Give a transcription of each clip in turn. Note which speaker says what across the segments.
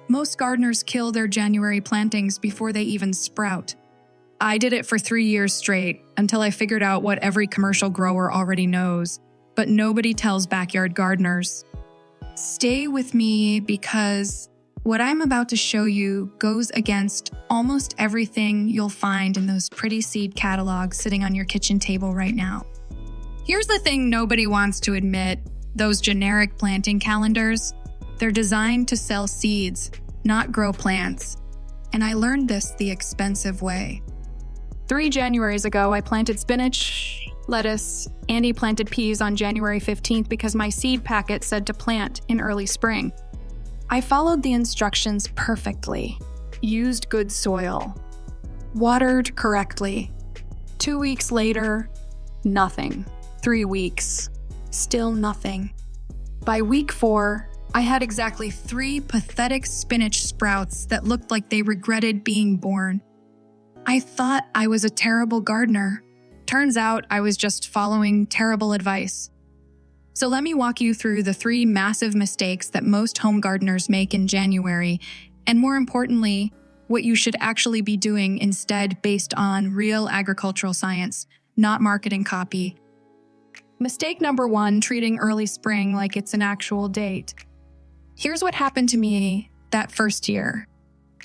Speaker 1: Most gardeners kill their January plantings before they even sprout. I did it for 3 years straight until I figured out what every commercial grower already knows, but nobody tells backyard gardeners. Stay with me because what I'm about to show you goes against almost everything you'll find in those pretty seed catalogs sitting on your kitchen table right now. Here's the thing nobody wants to admit: those generic planting calendars, they're designed to sell seeds, not grow plants. And I learned this the expensive way. 3 Januaries ago, I planted spinach, lettuce. Andy planted peas on January 15th because my seed packet said to plant in early spring. I followed the instructions perfectly, used good soil, watered correctly. 2 weeks later, nothing. 3 weeks, still nothing. By week 4, I had exactly 3 pathetic spinach sprouts that looked like they regretted being born. I thought I was a terrible gardener. Turns out I was just following terrible advice. So let me walk you through the 3 massive mistakes that most home gardeners make in January, and more importantly, what you should actually be doing instead based on real agricultural science, not marketing copy. Mistake number 1, treating early spring like it's an actual date. Here's what happened to me that first year.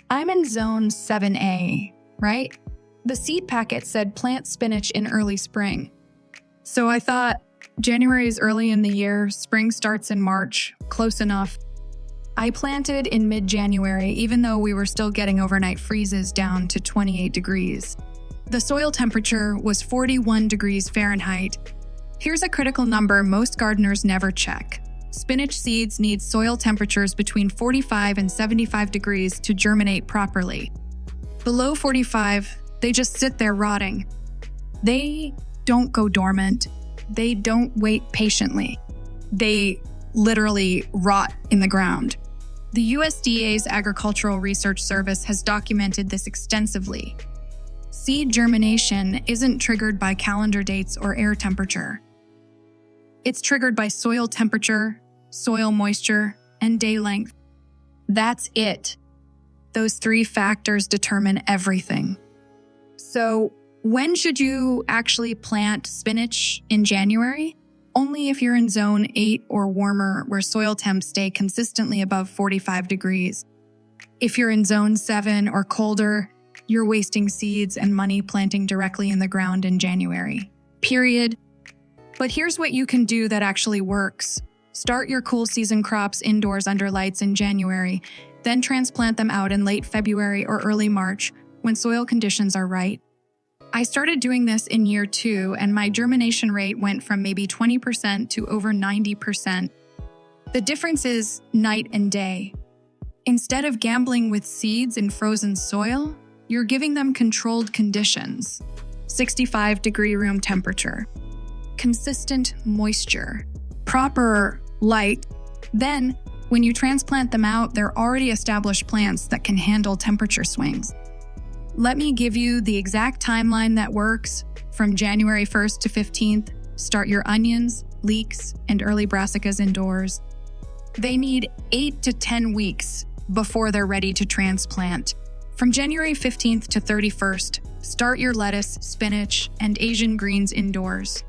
Speaker 1: I'm in zone 7A, right? The seed packet said plant spinach in early spring. So I thought, January is early in the year, spring starts in March, close enough. I planted in mid-January, even though we were still getting overnight freezes down to 28 degrees. The soil temperature was 41 degrees Fahrenheit. Here's a critical number most gardeners never check. Spinach seeds need soil temperatures between 45 and 75 degrees to germinate properly. Below 45, they just sit there rotting. They don't go dormant. They don't wait patiently. They literally rot in the ground. The USDA's Agricultural Research Service has documented this extensively. Seed germination isn't triggered by calendar dates or air temperature. It's triggered by soil temperature, soil moisture, and day length. That's it. Those 3 factors determine everything. So, when should you actually plant spinach in January? Only if you're in zone 8 or warmer, where soil temps stay consistently above 45 degrees. If you're in zone 7 or colder, you're wasting seeds and money planting directly in the ground in January. Period. But here's what you can do that actually works. Start your cool season crops indoors under lights in January, then transplant them out in late February or early March when soil conditions are right. I started doing this in year 2, and my germination rate went from maybe 20% to over 90%. The difference is night and day. Instead of gambling with seeds in frozen soil, you're giving them controlled conditions. 65-degree room temperature, consistent moisture, proper light. Then, when you transplant them out, they're already established plants that can handle temperature swings. Let me give you the exact timeline that works. From January 1st to 15th, start your onions, leeks, and early brassicas indoors. They need 8 to 10 weeks before they're ready to transplant. From January 15th to 31st, start your lettuce, spinach, and Asian greens indoors.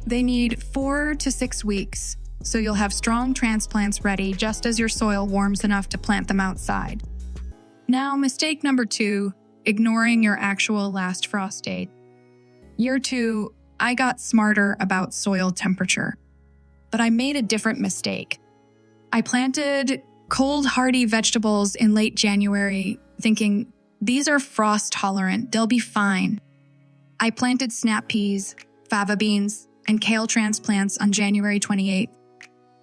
Speaker 1: They need 4 to 6 weeks, so you'll have strong transplants ready just as your soil warms enough to plant them outside. Now, mistake number 2, ignoring your actual last frost date. Year 2, I got smarter about soil temperature, but I made a different mistake. I planted cold, hardy vegetables in late January, thinking, these are frost tolerant, they'll be fine. I planted snap peas, fava beans, and kale transplants on January 28th.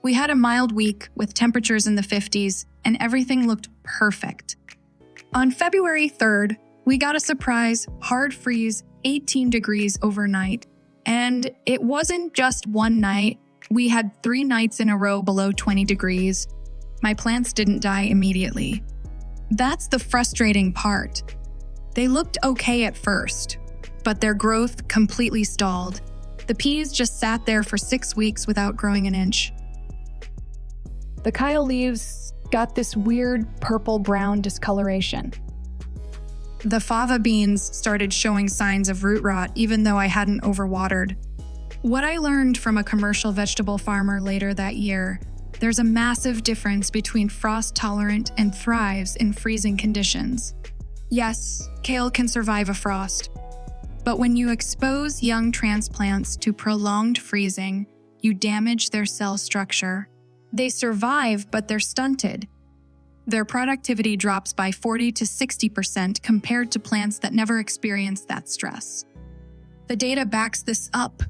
Speaker 1: We had a mild week with temperatures in the 50s, and everything looked perfect. On February 3rd, we got a surprise hard freeze, 18 degrees overnight. And it wasn't just one night. We had 3 nights in a row below 20 degrees. My plants didn't die immediately. That's the frustrating part. They looked okay at first, but their growth completely stalled. The peas just sat there for 6 weeks without growing an inch. The kale leaves
Speaker 2: got this weird purple-brown discoloration.
Speaker 1: The fava beans started showing signs of root rot even though I hadn't overwatered. What I learned from a commercial vegetable farmer later that year, there's a massive difference between frost-tolerant and thrives in freezing conditions. Yes, kale can survive a frost, but when you expose young transplants to prolonged freezing, you damage their cell structure. They survive, but they're stunted. Their productivity drops by 40 to 60% compared to plants that never experience that stress. The data backs this up.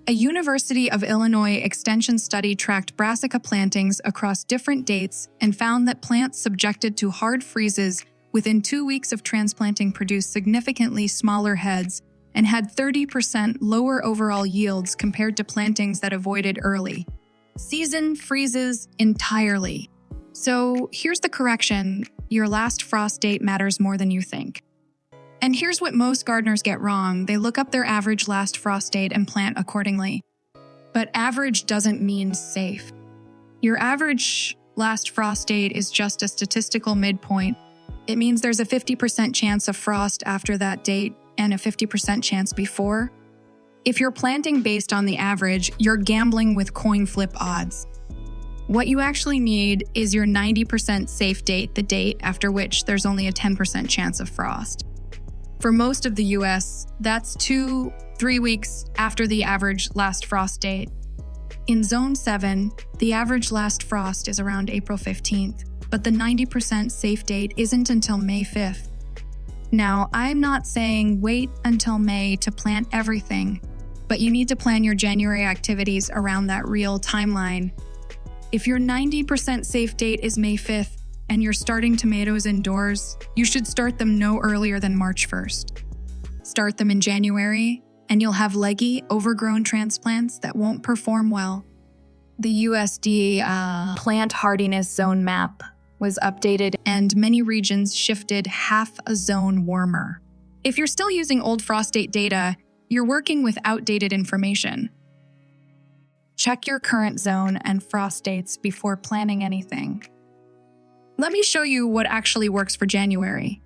Speaker 1: A University of Illinois extension study tracked brassica plantings across different dates and found that plants subjected to hard freezes within 2 weeks of transplanting produced significantly smaller heads and had 30% lower overall yields compared to plantings that avoided early season freezes entirely. So here's the correction: your last frost date matters more than you think. And here's what most gardeners get wrong: they look up their average last frost date and plant accordingly. But average doesn't mean safe. Your average last frost date is just a statistical midpoint. It means there's a 50% chance of frost after that date and a 50% chance before. If you're planting based on the average, you're gambling with coin flip odds. What you actually need is your 90% safe date, the date after which there's only a 10% chance of frost. For most of the US, that's 2-3 weeks after the average last frost date. In Zone 7, the average last frost is around April 15th, but the 90% safe date isn't until May 5th. Now, I'm not saying wait until May to plant everything, but you need to plan your January activities around that real timeline. If your 90% safe date is May 5th and you're starting tomatoes indoors, you should start them no earlier than March 1st. Start them in January, and you'll have leggy, overgrown transplants that won't perform well. The USDA plant hardiness zone map was updated, and many regions shifted half a zone warmer. If you're still using old frost date data, you're working with outdated information. Check your current zone and frost dates before planning anything. Let me show you what actually works for January.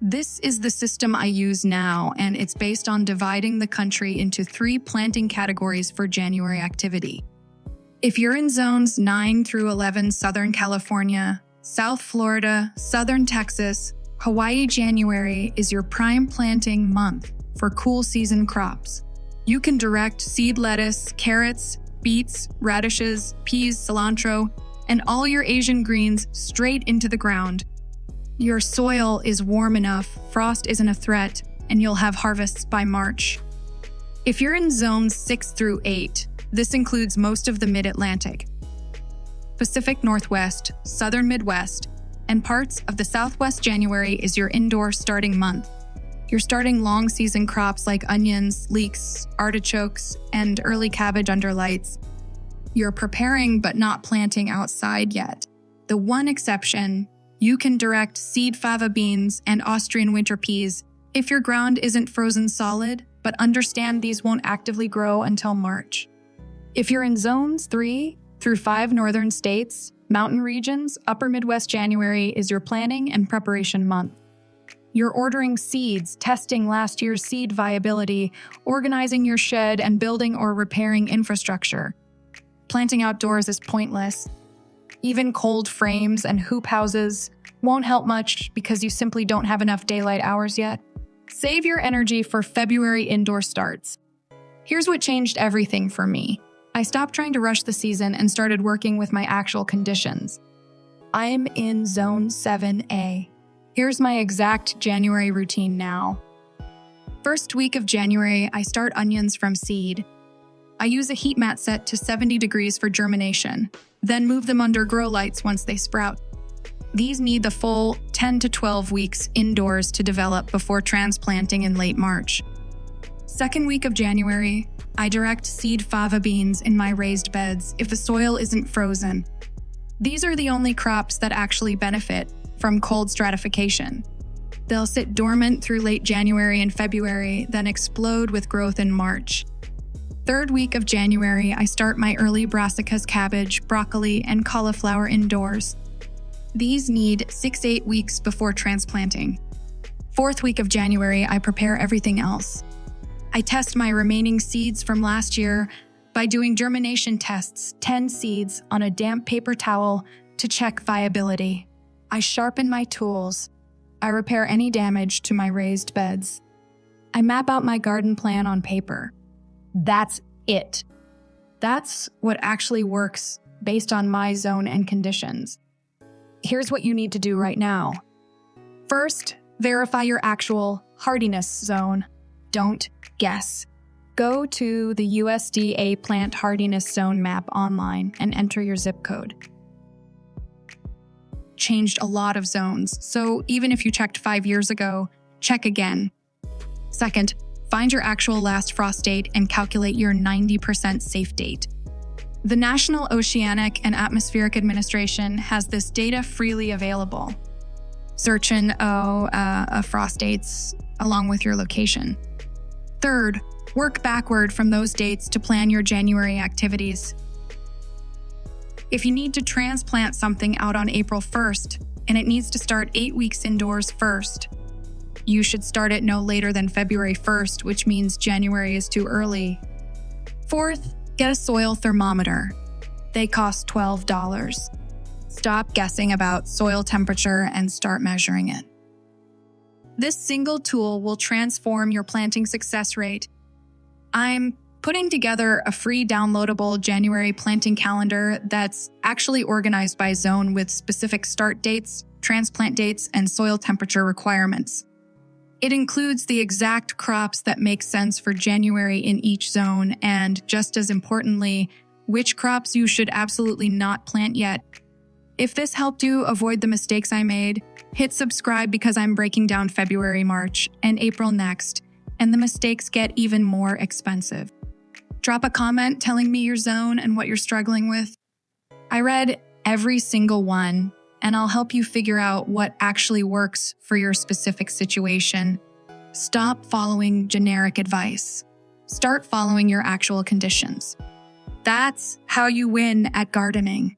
Speaker 1: This is the system I use now, and it's based on dividing the country into 3 planting categories for January activity. If you're in zones 9 through 11 Southern California, South Florida, Southern Texas, Hawaii, January is your prime planting month for cool season crops. You can direct seed lettuce, carrots, beets, radishes, peas, cilantro, and all your Asian greens straight into the ground. Your soil is warm enough, frost isn't a threat, and you'll have harvests by March. If you're in zones 6 through 8, this includes most of the Mid-Atlantic, Pacific Northwest, Southern Midwest, and parts of the Southwest. January is your indoor starting month. You're starting long season crops like onions, leeks, artichokes, and early cabbage under lights. You're preparing but not planting outside yet. The one exception, you can direct seed fava beans and Austrian winter peas if your ground isn't frozen solid, but understand these won't actively grow until March. If you're in zones 3 through 5 northern states, mountain regions, upper Midwest, January is your planning and preparation month. You're ordering seeds, testing last year's seed viability, organizing your shed, and building or repairing infrastructure. Planting outdoors is pointless. Even cold frames and hoop houses won't help much because you simply don't have enough daylight hours yet. Save your energy for February indoor starts. Here's what changed everything for me. I stopped trying to rush the season and started working with my actual conditions. I'm in Zone 7A. Here's my exact January routine now. First week of January, I start onions from seed. I use a heat mat set to 70 degrees for germination, then move them under grow lights once they sprout. These need the full 10 to 12 weeks indoors to develop before transplanting in late March. Second week of January, I direct seed fava beans in my raised beds if the soil isn't frozen. These are the only crops that actually benefit from cold stratification. They'll sit dormant through late January and February, then explode with growth in March. Third week of January, I start my early brassicas, cabbage, broccoli, and cauliflower indoors. These need 6 to 8 weeks before transplanting. 4th week of January, I prepare everything else. I test my remaining seeds from last year by doing germination tests, 10 seeds on a damp paper towel to check viability. I sharpen my tools. I repair any damage to my raised beds. I map out my garden plan on paper. That's it. That's what actually works based on my zone and conditions. Here's what you need to do right now. First, verify your actual hardiness zone. Don't guess. Go to the USDA plant hardiness zone map online and enter your zip code. Changed a lot of zones, so even if you checked 5 years ago, check again. Second, find your actual last frost date and calculate your 90% safe date. The National Oceanic and Atmospheric Administration has this data freely available. Search in frost dates along with your location. Third, work backward from those dates to plan your January activities. If you need to transplant something out on April 1st and it needs to start 8 weeks indoors first, you should start it no later than February 1st, which means January is too early. Fourth, get a soil thermometer. They cost $12. Stop guessing about soil temperature and start measuring it. This single tool will transform your planting success rate. I'm putting together a free downloadable January planting calendar that's actually organized by zone with specific start dates, transplant dates, and soil temperature requirements. It includes the exact crops that make sense for January in each zone, and just as importantly, which crops you should absolutely not plant yet. If this helped you avoid the mistakes I made, hit subscribe because I'm breaking down February, March, and April next, and the mistakes get even more expensive. Drop a comment telling me your zone and what you're struggling with. I read every single one, and I'll help you figure out what actually works for your specific situation. Stop following generic advice. Start following your actual conditions. That's how you win at gardening.